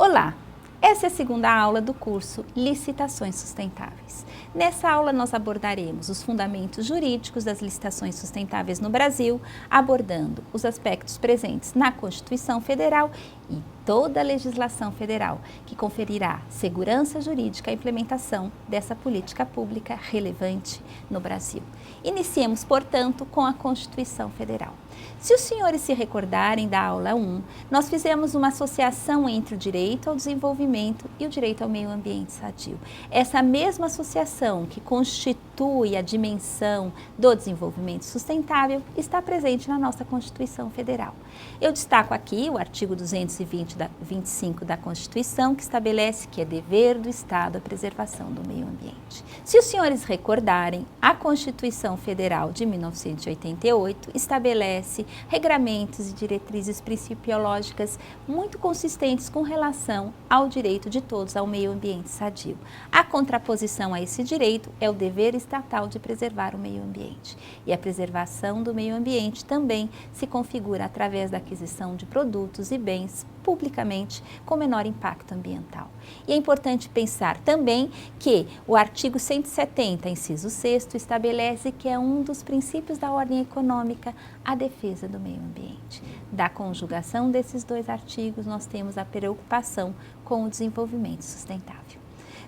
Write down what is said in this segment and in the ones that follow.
Olá! Essa é a segunda aula do curso Licitações Sustentáveis. Nessa aula nós abordaremos os fundamentos jurídicos das licitações sustentáveis no Brasil, abordando os aspectos presentes na Constituição Federal e toda a legislação federal, que conferirá segurança jurídica à implementação dessa política pública relevante no Brasil. Iniciemos, portanto, com a Constituição Federal. Se os senhores se recordarem da aula 1, nós fizemos uma associação entre o direito ao desenvolvimento e o direito ao meio ambiente sadio. Essa mesma associação que constitui a dimensão do desenvolvimento sustentável está presente na nossa Constituição Federal. Eu destaco aqui o artigo 225 da Constituição, que estabelece que é dever do Estado a preservação do meio ambiente. Se os senhores recordarem, a Constituição Federal de 1988 estabelece regramentos e diretrizes principiológicas muito consistentes com relação ao direito de todos ao meio ambiente sadio. A contraposição a esse direito é o dever estatal de preservar o meio ambiente. E a preservação do meio ambiente também se configura através da aquisição de produtos e bens publicamente com menor impacto ambiental. E é importante pensar também que o artigo 170, inciso 6º, estabelece que é um dos princípios da ordem econômica a defesa do meio ambiente. Da conjugação desses dois artigos, nós temos a preocupação com o desenvolvimento sustentável.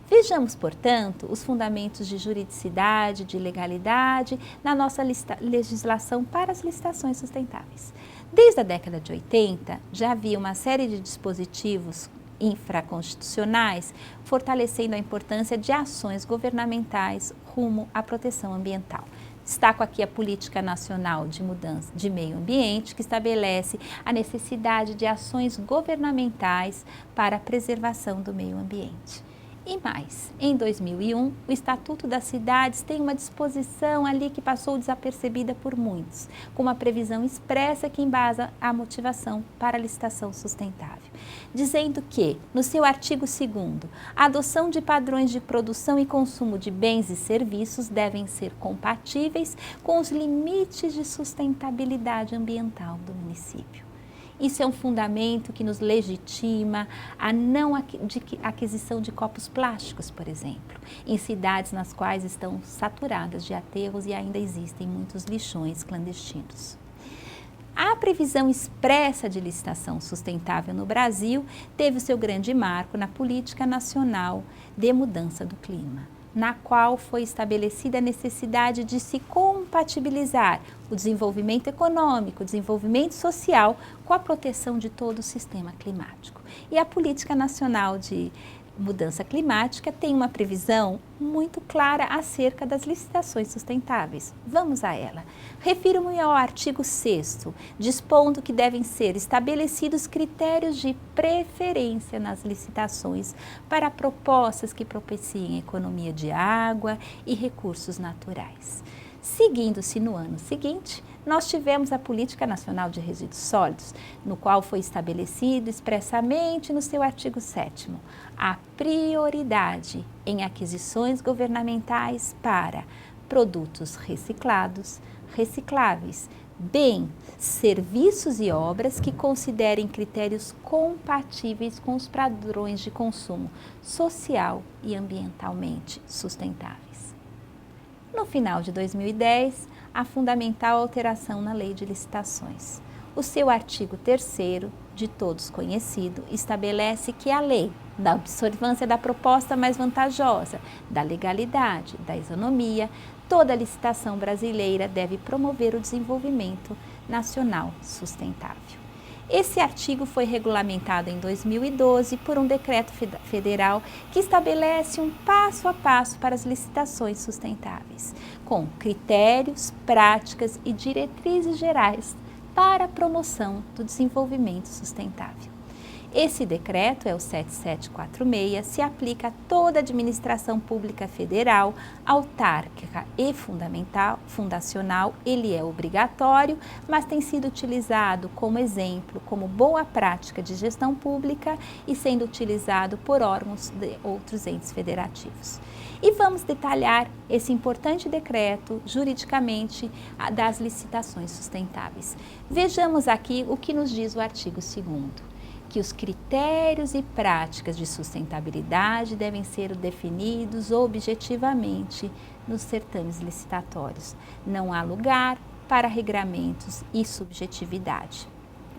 Vejamos, portanto, os fundamentos de juridicidade, de legalidade na nossa legislação para as licitações sustentáveis. Desde a década de 80, já havia uma série de dispositivos infraconstitucionais fortalecendo a importância de ações governamentais rumo à proteção ambiental. Destaco aqui a Política Nacional de Mudança de Meio Ambiente, que estabelece a necessidade de ações governamentais para a preservação do meio ambiente. E mais, em 2001, o Estatuto das Cidades tem uma disposição ali que passou desapercebida por muitos, com uma previsão expressa que embasa a motivação para a licitação sustentável, dizendo que, no seu artigo 2º, a adoção de padrões de produção e consumo de bens e serviços devem ser compatíveis com os limites de sustentabilidade ambiental do município. Isso é um fundamento que nos legitima a não aquisição de copos plásticos, por exemplo, em cidades nas quais estão saturadas de aterros e ainda existem muitos lixões clandestinos. A previsão expressa de licitação sustentável no Brasil teve o seu grande marco na Política Nacional de Mudança do Clima, na qual foi estabelecida a necessidade de se compatibilizar o desenvolvimento econômico, o desenvolvimento social com a proteção de todo o sistema climático. E a Política Nacional de Mudança Climática tem uma previsão muito clara acerca das licitações sustentáveis. Vamos a ela. Refiro-me ao artigo 6º, dispondo que devem ser estabelecidos critérios de preferência nas licitações para propostas que propiciem economia de água e recursos naturais. Seguindo-se no ano seguinte, nós tivemos a Política Nacional de Resíduos Sólidos, no qual foi estabelecido expressamente no seu artigo 7º a prioridade em aquisições governamentais para produtos reciclados, recicláveis, bens, serviços e obras que considerem critérios compatíveis com os padrões de consumo social e ambientalmente sustentáveis. No final de 2010, a fundamental alteração na Lei de Licitações. O seu artigo 3º, de todos conhecido, estabelece que a lei da observância da proposta mais vantajosa, da legalidade, da isonomia, toda licitação brasileira deve promover o desenvolvimento nacional sustentável. Esse artigo foi regulamentado em 2012 por um decreto federal que estabelece um passo a passo para as licitações sustentáveis, com critérios, práticas e diretrizes gerais para a promoção do desenvolvimento sustentável. Esse decreto, é o 7746, se aplica a toda a administração pública federal, autárquica e fundacional. Ele é obrigatório, mas tem sido utilizado como exemplo, como boa prática de gestão pública e sendo utilizado por órgãos de outros entes federativos. E vamos detalhar esse importante decreto juridicamente das licitações sustentáveis. Vejamos aqui o que nos diz o artigo 2º. que os critérios e práticas de sustentabilidade devem ser definidos objetivamente nos certames licitatórios. Não há lugar para regramentos e subjetividade.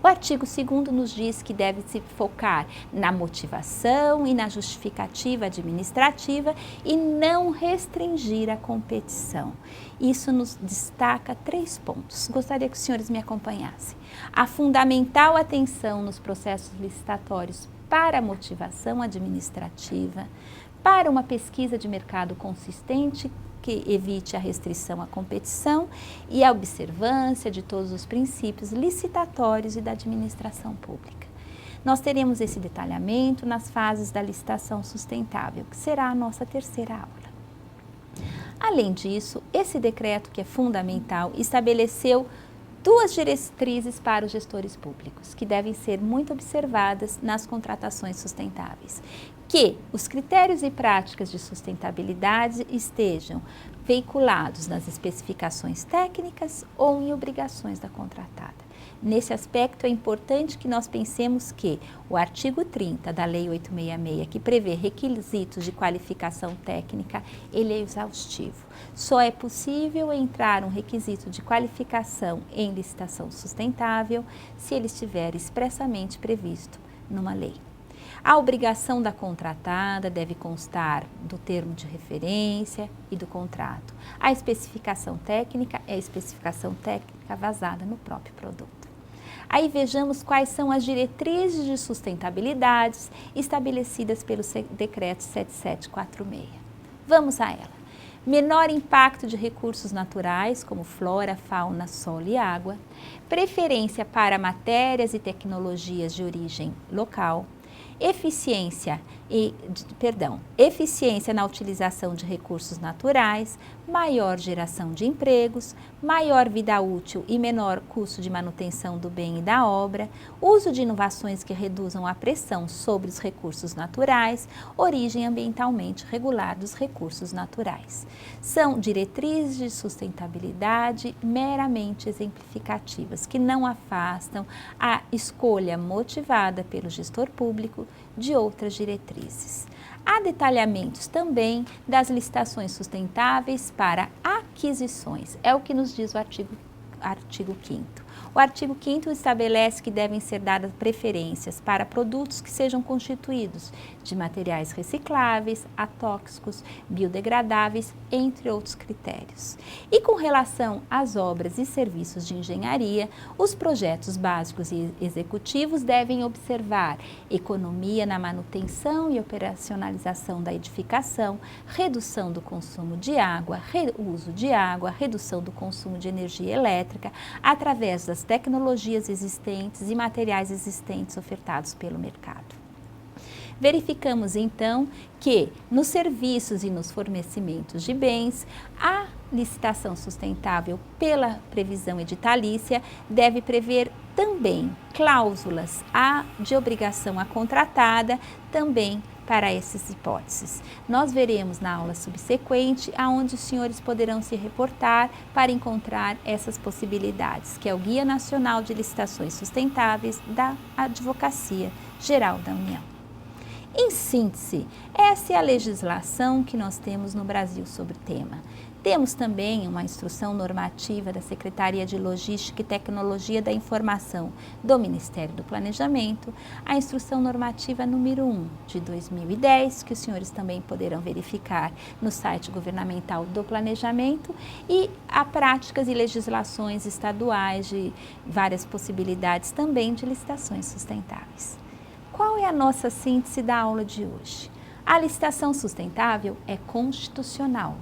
O artigo 2º nos diz que deve se focar na motivação e na justificativa administrativa e não restringir a competição. Isso nos destaca 3 pontos. Gostaria que os senhores me acompanhassem. A fundamental atenção nos processos licitatórios para a motivação administrativa, para uma pesquisa de mercado consistente que evite a restrição à competição e a observância de todos os princípios licitatórios e da administração pública. Nós teremos esse detalhamento nas fases da licitação sustentável, que será a nossa 3ª aula. Além disso, esse decreto, que é fundamental, estabeleceu 2 diretrizes para os gestores públicos, que devem ser muito observadas nas contratações sustentáveis. Que os critérios e práticas de sustentabilidade estejam veiculados nas especificações técnicas ou em obrigações da contratada. Nesse aspecto, é importante que nós pensemos que o artigo 30 da Lei 866, que prevê requisitos de qualificação técnica, ele é exaustivo. Só é possível entrar um requisito de qualificação em licitação sustentável se ele estiver expressamente previsto numa lei. A obrigação da contratada deve constar do termo de referência e do contrato. A especificação técnica é a especificação técnica vazada no próprio produto. Aí vejamos quais são as diretrizes de sustentabilidade estabelecidas pelo Decreto 7746. Vamos a ela. Menor impacto de recursos naturais, como flora, fauna, solo e água. Preferência para matérias e tecnologias de origem local. Eficiência na utilização de recursos naturais, maior geração de empregos, maior vida útil e menor custo de manutenção do bem e da obra, uso de inovações que reduzam a pressão sobre os recursos naturais, origem ambientalmente regular dos recursos naturais. São diretrizes de sustentabilidade meramente exemplificativas, que não afastam a escolha motivada pelo gestor público de outras diretrizes. Há detalhamentos também das licitações sustentáveis para aquisições, é o que nos diz o artigo 5º. O artigo 5º estabelece que devem ser dadas preferências para produtos que sejam constituídos de materiais recicláveis, atóxicos, biodegradáveis, entre outros critérios. E com relação às obras e serviços de engenharia, os projetos básicos e executivos devem observar economia na manutenção e operacionalização da edificação, redução do consumo de água, reuso de água, redução do consumo de energia elétrica, através das tecnologias existentes e materiais existentes ofertados pelo mercado. Verificamos então que nos serviços e nos fornecimentos de bens, a licitação sustentável pela previsão editalícia deve prever também cláusulas de obrigação à contratada, também para essas hipóteses. Nós veremos na aula subsequente aonde os senhores poderão se reportar para encontrar essas possibilidades, que é o Guia Nacional de Licitações Sustentáveis da Advocacia Geral da União. Em síntese, essa é a legislação que nós temos no Brasil sobre o tema. Temos também uma instrução normativa da Secretaria de Logística e Tecnologia da Informação do Ministério do Planejamento, a instrução normativa número 1 de 2010, que os senhores também poderão verificar no site governamental do Planejamento, e há práticas e legislações estaduais de várias possibilidades também de licitações sustentáveis. Qual é a nossa síntese da aula de hoje? A licitação sustentável é constitucional.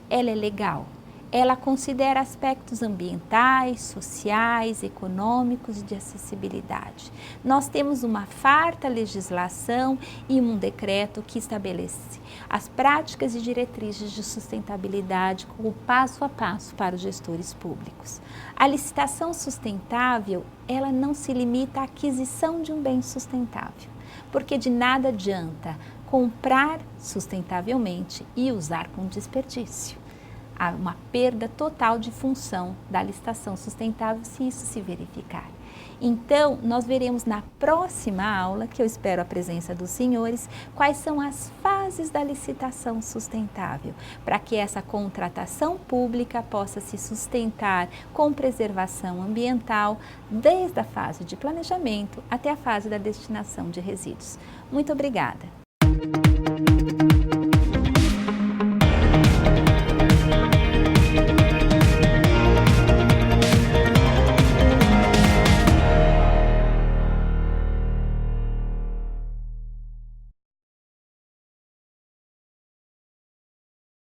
Ela é legal, ela considera aspectos ambientais, sociais, econômicos e de acessibilidade. Nós temos uma farta legislação e um decreto que estabelece as práticas e diretrizes de sustentabilidade como passo a passo para os gestores públicos. A licitação sustentável, ela não se limita à aquisição de um bem sustentável, porque de nada adianta comprar sustentavelmente e usar com desperdício. há uma perda total de função da licitação sustentável se isso se verificar. Então, nós veremos na próxima aula, que eu espero a presença dos senhores, quais são as fases da licitação sustentável, para que essa contratação pública possa se sustentar com preservação ambiental, desde a fase de planejamento até a fase da destinação de resíduos. Muito obrigada!